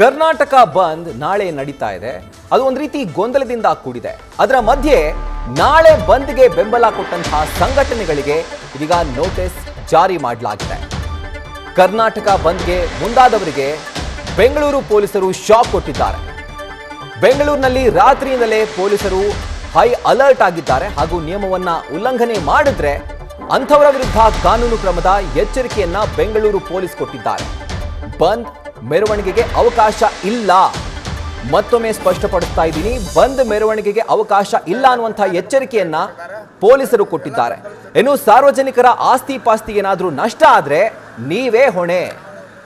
ಕರ್ನಾಟಕ ಬಂದ್ ನಾಳೆ ನಡೀತಾ ಇದೆ. ಅದು ಒಂದು ರೀತಿ ಗೊಂದಲದಿಂದ ಕೂಡಿದೆ. ಅದರ ಮಧ್ಯೆ ನಾಳೆ ಬಂದ್ಗೆ ಬೆಂಬಲ ಕೊಟ್ಟಂತಹ ಸಂಘಟನೆಗಳಿಗೆ ಇದೀಗ ನೋಟಿಸ್ ಜಾರಿ ಮಾಡಲಾಗಿದೆ. ಕರ್ನಾಟಕ ಬಂದ್ಗೆ ಮುಂದಾದವರಿಗೆ ಬೆಂಗಳೂರು ಪೊಲೀಸರು ಶಾಕ್ ಕೊಟ್ಟಿದ್ದಾರೆ. ಬೆಂಗಳೂರಿನಲ್ಲಿ ರಾತ್ರಿಯಿಂದಲೇ ಪೊಲೀಸರು ಹೈ ಅಲರ್ಟ್ ಆಗಿದ್ದಾರೆ ಹಾಗೂ ನಿಯಮವನ್ನ ಉಲ್ಲಂಘನೆ ಮಾಡಿದ್ರೆ ಅಂಥವರ ವಿರುದ್ಧ ಕಾನೂನು ಕ್ರಮದ ಎಚ್ಚರಿಕೆಯನ್ನ ಬೆಂಗಳೂರು ಪೊಲೀಸ್ ಕೊಟ್ಟಿದ್ದಾರೆ. ಬಂದ್ ಮೆರವಣಿಗೆಗೆ ಅವಕಾಶ ಇಲ್ಲ. ಮತ್ತೊಮ್ಮೆ ಸ್ಪಷ್ಟಪಡಿಸ್ತಾ ಇದ್ದೀನಿ, ಬಂದ್ ಮೆರವಣಿಗೆಗೆ ಅವಕಾಶ ಇಲ್ಲ ಅನ್ನುವಂಥ ಎಚ್ಚರಿಕೆಯನ್ನ ಪೊಲೀಸರು ಕೊಟ್ಟಿದ್ದಾರೆ. ಇನ್ನು ಸಾರ್ವಜನಿಕರ ಆಸ್ತಿ ಪಾಸ್ತಿ ಏನಾದರೂ ನಷ್ಟ ಆದ್ರೆ ನೀವೇ ಹೊಣೆ.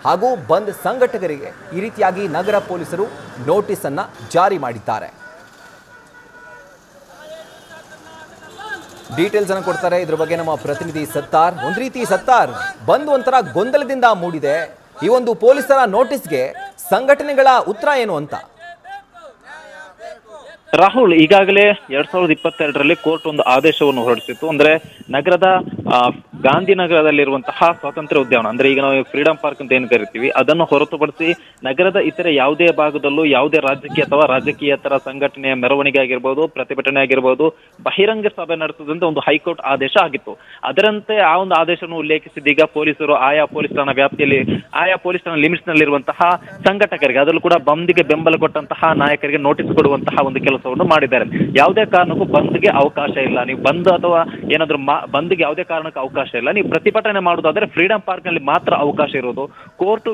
ಹಾಗೂ ಬಂದ್ ಸಂಘಟಕರಿಗೆ ಈ ರೀತಿಯಾಗಿ ನಗರ ಪೊಲೀಸರು ನೋಟಿಸ್ ಅನ್ನ ಜಾರಿ ಮಾಡಿದ್ದಾರೆ. ಡೀಟೇಲ್ಸ್ ಅನ್ನು ಕೊಡ್ತಾರೆ ಇದ್ರ ಬಗ್ಗೆ ನಮ್ಮ ಪ್ರತಿನಿಧಿ ಸತ್ತಾರ್. ಒಂದು ರೀತಿ ಸತ್ತಾರ್, ಬಂದ್ ಒಂಥರ ಗೊಂದಲದಿಂದ ಮೂಡಿದೆ. ಈ ಒಂದು ಪೊಲೀಸರ ನೋಟಿಸ್ಗೆ ಸಂಘಟನೆಗಳ ಉತ್ತರ ಏನು ಅಂತ? ರಾಹುಲ್, ಈಗಾಗಲೇ 2022ರಲ್ಲಿ ಕೋರ್ಟ್ ಒಂದು ಆದೇಶವನ್ನು ಹೊರಡಿಸಿತ್ತು. ಅಂದ್ರೆ ನಗರದ ಗಾಂಧಿನಗರದಲ್ಲಿರುವಂತಹ ಸ್ವಾತಂತ್ರ್ಯ ಉದ್ಯಾನ, ಅಂದ್ರೆ ಈಗ ನಾವು ಫ್ರೀಡಂ ಪಾರ್ಕ್ ಅಂತ ಏನು ಕರಿತೀವಿ, ಅದನ್ನು ಹೊರತುಪಡಿಸಿ ನಗರದ ಇತರೆ ಯಾವುದೇ ಭಾಗದಲ್ಲೂ ಯಾವುದೇ ರಾಜಕೀಯ ಅಥವಾ ರಾಜಕೀಯೇತರ ಸಂಘಟನೆಯ ಮೆರವಣಿಗೆ ಆಗಿರ್ಬೋದು, ಪ್ರತಿಭಟನೆ ಆಗಿರ್ಬೋದು, ಬಹಿರಂಗ ಸಭೆ ನಡೆಸದಂತೆ ಒಂದು ಹೈಕೋರ್ಟ್ ಆದೇಶ ಆಗಿತ್ತು. ಅದರಂತೆ ಆ ಒಂದು ಆದೇಶವನ್ನು ಉಲ್ಲೇಖಿಸಿದೀಗ ಪೊಲೀಸರು ಆಯಾ ಪೊಲೀಸ್ ಠಾಣಾ ವ್ಯಾಪ್ತಿಯಲ್ಲಿ ಆಯಾ ಪೊಲೀಸ್ ಠಾಣಾ ಲಿಮಿಟ್ಸ್ ನಲ್ಲಿರುವಂತಹ ಸಂಘಟಕರಿಗೆ, ಅದರಲ್ಲೂ ಕೂಡ ಬಂದ್ಗೆ ಬೆಂಬಲ ಕೊಟ್ಟಂತಹ ನಾಯಕರಿಗೆ ನೋಟಿಸ್ ಕೊಡುವಂತಹ ಒಂದು ಕೆಲಸವನ್ನು ಮಾಡಿದ್ದಾರೆ. ಯಾವುದೇ ಕಾರಣಕ್ಕೂ ಬಂದ್ಗೆ ಅವಕಾಶ ಇಲ್ಲ. ನೀವು ಬಂದ್ ಅಥವಾ ಏನಾದ್ರೂ ಬಂದ್ಗೆ ಯಾವುದೇ ಕಾರಣಕ್ಕೂ ಅವಕಾಶ ಇಲ್ಲ. ನೀವು ಪ್ರತಿಭಟನೆ ಮಾಡುವುದಾದ್ರೆ ಫ್ರೀಡಂ ಪಾರ್ಕ್ ನಲ್ಲಿ ಮಾತ್ರ ಅವಕಾಶ ಇರೋದು. ಕೋರ್ಟ್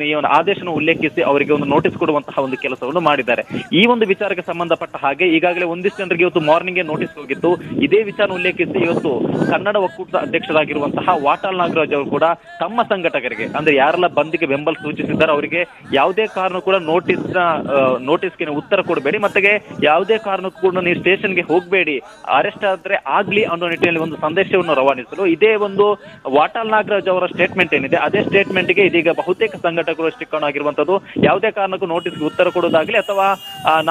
ಈ ಒಂದು ಆದೇಶನ ಉಲ್ಲೇಖಿಸಿ ಅವರಿಗೆ ಒಂದು ನೋಟಿಸ್ ಕೊಡುವಂತಹ ಒಂದು ಕೆಲಸವನ್ನು ಮಾಡಿದ್ದಾರೆ. ಈ ಒಂದು ವಿಚಾರಕ್ಕೆ ಸಂಬಂಧಪಟ್ಟ ಹಾಗೆ ಈಗಾಗಲೇ ಒಂದಿಷ್ಟು ಜನರಿಗೆ ಇವತ್ತು ಮಾರ್ನಿಂಗ್ ನೋಟಿಸ್ ಹೋಗಿತ್ತು. ಇದೇ ವಿಚಾರ ಉಲ್ಲೇಖಿಸಿ ಇವತ್ತು ಕನ್ನಡ ಒಕ್ಕೂಟದ ಅಧ್ಯಕ್ಷರಾಗಿರುವಂತಹ ವಾಟಾಳ್ ನಾಗರಾಜ್ ಅವರು ಕೂಡ ತಮ್ಮ ಸಂಘಟಕರಿಗೆ, ಅಂದ್ರೆ ಯಾರೆಲ್ಲ ಬಂದ್ಗೆ ಬೆಂಬಲ ಸೂಚಿಸಿದ್ದಾರೆ ಅವರಿಗೆ ಯಾವುದೇ ಕಾರಣ ಕೂಡ ನೋಟಿಸ್ಗೆ ಉತ್ತರ ಕೊಡಬೇಡಿ, ಮತ್ತೆ ಯಾವುದೇ ಕಾರಣಕ್ಕೂ ಕೂಡ ನೀವು ಸ್ಟೇಷನ್ಗೆ ಹೋಗಬೇಡಿ, ಅರೆಸ್ಟ್ ಆದ್ರೆ ಆಗ್ಲಿ ಅನ್ನೋ ನಿಟ್ಟಿನಲ್ಲಿ ಒಂದು ಸಂದೇಶವನ್ನು ರವಾನಿಸಲು ಇದೇ ಒಂದು ವಾಟಾಳ್ ನಾಗರಾಜ್ ಅವರ ಸ್ಟೇಟ್ಮೆಂಟ್ ಏನಿದೆ ಅದೇ ಸ್ಟೇಟ್ಮೆಂಟ್ಗೆ ಇದೀಗ ಬಹುತೇಕ ಸಂಘಟಕರು ಸ್ಟಿಕ್ ಆನ್ ಆಗಿರುವಂತದ್ದು. ಯಾವುದೇ ಕಾರಣಕ್ಕೂ ನೋಟಿಸ್ಗೆ ಉತ್ತರ ಕೊಡೋದಾಗ್ಲಿ ಅಥವಾ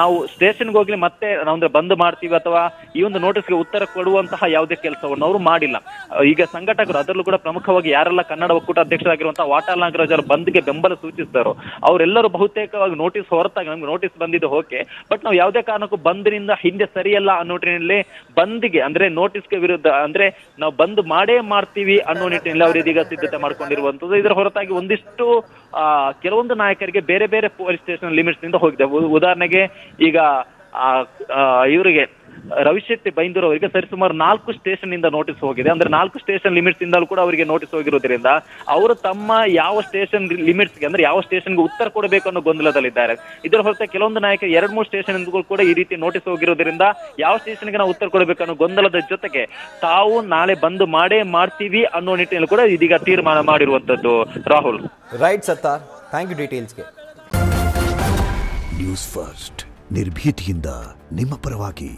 ನಾವು ಸ್ಟೇಷನ್ಗೆ ಹೋಗ್ಲಿ ಮತ್ತೆ ನಾವು ಬಂದ್ ಮಾಡ್ತೀವಿ ಅಥವಾ ಈ ಒಂದು ನೋಟಿಸ್ಗೆ ಉತ್ತರ ಕೊಡುವಂತಹ ಯಾವುದೇ ಕೆಲಸವನ್ನು ಅವರು ಮಾಡಿಲ್ಲ. ಈಗ ಸಂಘಟಕರು, ಅದರಲ್ಲೂ ಕೂಡ ಪ್ರಮುಖವಾಗಿ ಯಾರೆಲ್ಲ ಕನ್ನಡ ಒಕ್ಕೂಟ ಅಧ್ಯಕ್ಷರಾಗಿರುವಂತಹ ವಾಟಾಳ್ ನಾಗರಾಜ್ ಅವರ ಬಂದ್ಗೆ ಬೆಂಬಲ ಸೂಚಿಸಿದಾರೋ ಅವರೆಲ್ಲರೂ ಬಹುತೇಕವಾಗಿ ನೋಟಿಸ್ ಹೊರತಾಗಿ ನಮ್ಗೆ ನೋಟಿಸ್ ಬಂದಿದ್ದು ಓಕೆ, ಬಟ್ ನಾವು ಯಾವುದೇ ಕಾರಣಕ್ಕೂ ಬಂದ್ನಿಂದ ಹಿಂದೆ ಸರಿಯಲ್ಲ ಅನ್ನೋ ನಿಟ್ಟಿನಲ್ಲಿ ಬಂದ್ಗೆ ಅಂದ್ರೆ ನೋಟಿಸ್ಗೆ ವಿರುದ್ಧ ಅಂದ್ರೆ ನಾವು ಬಂದ್ ಮಾಡೇ ಮಾಡ್ತೀವಿ ಅನ್ನೋ ನಿಟ್ಟಿನಲ್ಲಿ ಅವರು ಇದೀಗ ಸಿದ್ಧತೆ ಮಾಡ್ಕೊಂಡಿರುವಂತದ್ದು. ಇದರ ಹೊರತಾಗಿ ಒಂದಿಷ್ಟು ಕೆಲವೊಂದು ನಾಯಕರಿಗೆ ಬೇರೆ ಬೇರೆ ಪೊಲೀಸ್ ಸ್ಟೇಷನ್ ಲಿಮಿಟ್ಸ್ ನಿಂದ ಹೋಗಿದೆ. ಉದಾಹರಣೆಗೆ ಈಗ ಇವರಿಗೆ ರವಿಶೆಟ್ಟಿ ಬೈಂದೂರು ಅವರಿಗೆ ಸರಿಸುಮಾರು 4 ಸ್ಟೇಷನ್ ಇಂದ ನೋಟಿಸ್ ಹೋಗಿದೆ. ಅಂದ್ರೆ 4 ಸ್ಟೇಷನ್ ಲಿಮಿಟ್ಸ್ ಇಂದಲೂ ಕೂಡ ಅವರಿಗೆ ನೋಟಿಸ್ ಹೋಗಿರೋದ್ರಿಂದ ಅವರು ತಮ್ಮ ಯಾವ ಸ್ಟೇಷನ್ ಲಿಮಿಟ್ಸ್ಗೆ ಅಂದ್ರೆ ಯಾವ ಸ್ಟೇಷನ್ಗೆ ಉತ್ತರ ಕೊಡಬೇಕು ಅನ್ನೋ ಗೊಂದಲದಲ್ಲಿದ್ದಾರೆ. ಇದರ ಹೊರತಾಗಿ ಕೆಲವೊಂದು ನಾಯಕರು 2-3 ಸ್ಟೇಷನ್ ಕೂಡ ಈ ರೀತಿ ನೋಟಿಸ್ ಹೋಗಿರೋದ್ರಿಂದ ಯಾವ ಸ್ಟೇಷನ್ಗೆ ನಾವು ಉತ್ತರ ಕೊಡಬೇಕು ಅನ್ನೋ ಗೊಂದಲದ ಜೊತೆಗೆ ತಾವು ನಾಳೆ ಬಂದ್ ಮಾಡೇ ಮಾಡ್ತೀವಿ ಅನ್ನೋ ನಿಟ್ಟಿನಲ್ಲಿ ಕೂಡ ಇದೀಗ ತೀರ್ಮಾನ ಮಾಡಿರುವಂತದ್ದು. Rahul, right Sattar, thank you ಡೀಟೇಲ್ಸ್ಗೆ. ನ್ಯೂಸ್ ಫಸ್ಟ್, ನಿರ್ಭೀತಿಯಿಂದ ನಿಮ್ಮ ಪರವಾಗಿ.